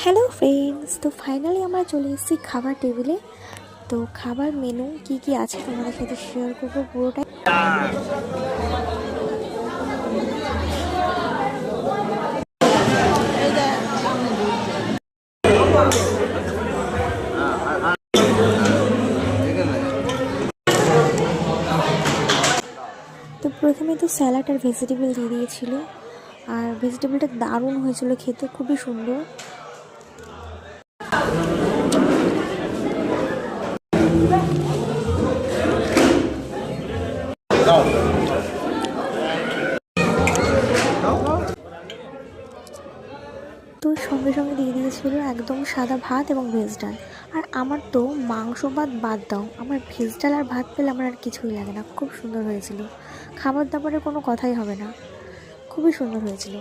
Hello friends, তো finally আমরা চলে এসেছি খাবার টেবিলে। তো খাবার মেনু কি কি আছে তোমাদের সাথে শেয়ার করবো পুরোটাই। তো প্রথমে তো স্যালাড আর ভেজিটেবল দিয়ে দিয়েছিল, আর ভেজিটেবলটা দারুণ হয়েছিল খেতে, খুবই সুন্দর। তো সঙ্গে সঙ্গে দিয়ে দিয়েছিল একদম সাদা ভাত এবং ভেজ ডাল। আর আমার তো মাংস ভাত বাদ দাও, আমার ভেজ ডাল আর ভাত পেলে আমার আর কিছুই লাগে না। খুব সুন্দর হয়েছিল, খাবার দাবারের কোনো কথাই হবে না, খুবই সুন্দর হয়েছিল।